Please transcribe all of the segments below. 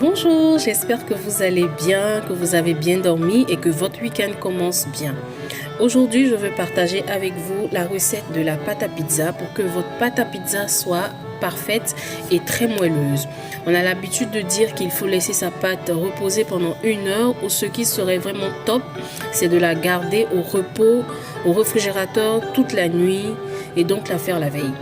Bonjour, j'espère que vous allez bien, que vous avez bien dormi et que votre week-end commence bien. Aujourd'hui, je veux partager avec vous la recette de la pâte à pizza pour que votre pâte à pizza soit parfaite et très moelleuse. On a l'habitude de dire qu'il faut laisser sa pâte reposer pendant 1 heure ou ce qui serait vraiment top, c'est de la garder au repos, au réfrigérateur toute la nuit et donc la faire la veille.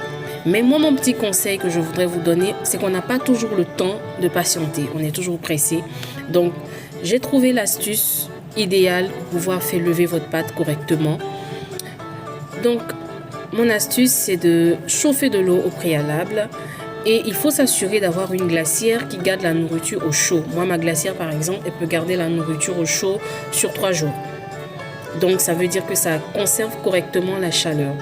Mais moi, mon petit conseil que je voudrais vous donner, c'est qu'on n'a pas toujours le temps de patienter. On est toujours pressé. Donc, j'ai trouvé l'astuce idéale pour pouvoir faire lever votre pâte correctement. Donc, mon astuce, c'est de chauffer de l'eau au préalable. Et il faut s'assurer d'avoir une glacière qui garde la nourriture au chaud. Moi, ma glacière, par exemple, elle peut garder la nourriture au chaud sur 3 jours. Donc, ça veut dire que ça conserve correctement la chaleur.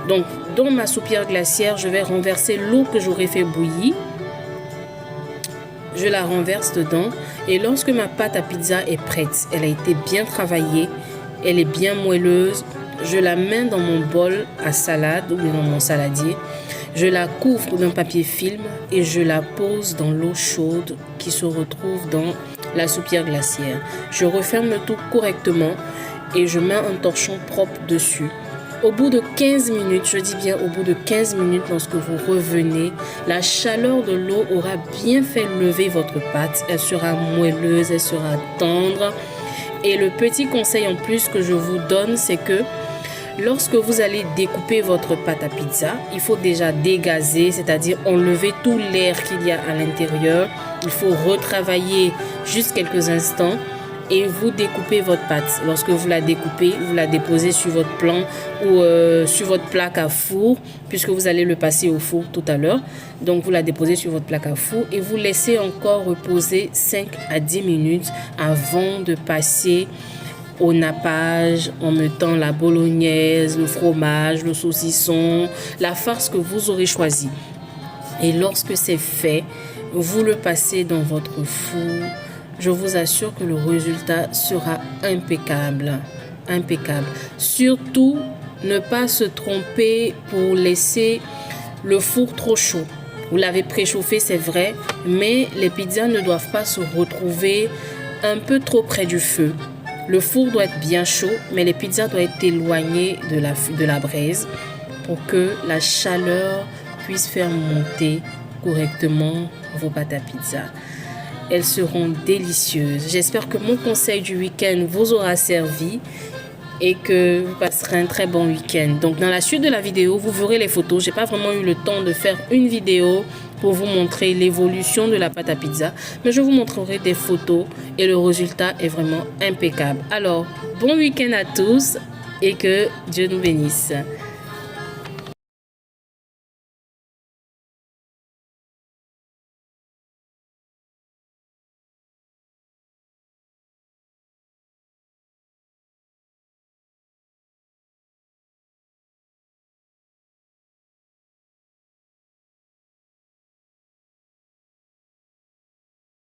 Donc, dans ma soupière glaciaire, je vais renverser l'eau que j'aurais fait bouillir. Je la renverse dedans. Et lorsque ma pâte à pizza est prête, elle a été bien travaillée, elle est bien moelleuse, je la mets dans mon bol à salade ou dans mon saladier. Je la couvre d'un papier film et je la pose dans l'eau chaude qui se retrouve dans la soupière glaciaire. Je referme le tout correctement et je mets un torchon propre dessus. Au bout de 15 minutes, je dis bien au bout de 15 minutes, lorsque vous revenez, la chaleur de l'eau aura bien fait lever votre pâte. Elle sera moelleuse, elle sera tendre. Et le petit conseil en plus que je vous donne, c'est que lorsque vous allez découper votre pâte à pizza, il faut déjà dégazer, c'est-à-dire enlever tout l'air qu'il y a à l'intérieur. Il faut retravailler juste quelques instants. Et vous découpez votre pâte. Lorsque vous la découpez, vous la déposez sur votre plan ou sur votre plaque à four, puisque vous allez le passer au four tout à l'heure. Donc, vous la déposez sur votre plaque à four et vous laissez encore reposer 5 à 10 minutes avant de passer au nappage en mettant la bolognaise, le fromage, le saucisson, la farce que vous aurez choisie. Et lorsque c'est fait, vous le passez dans votre four. Je vous assure que le résultat sera impeccable. Impeccable. Surtout, ne pas se tromper pour laisser le four trop chaud. Vous l'avez préchauffé, c'est vrai, mais les pizzas ne doivent pas se retrouver un peu trop près du feu. Le four doit être bien chaud, mais les pizzas doivent être éloignées de la braise pour que la chaleur puisse faire monter correctement vos pâtes à pizza. Elles seront délicieuses. J'espère que mon conseil du week-end vous aura servi et que vous passerez un très bon week-end. Donc, dans la suite de la vidéo, vous verrez les photos. J'ai pas vraiment eu le temps de faire une vidéo pour vous montrer l'évolution de la pâte à pizza, mais je vous montrerai des photos et le résultat est vraiment impeccable. Alors, bon week-end à tous et que Dieu nous bénisse.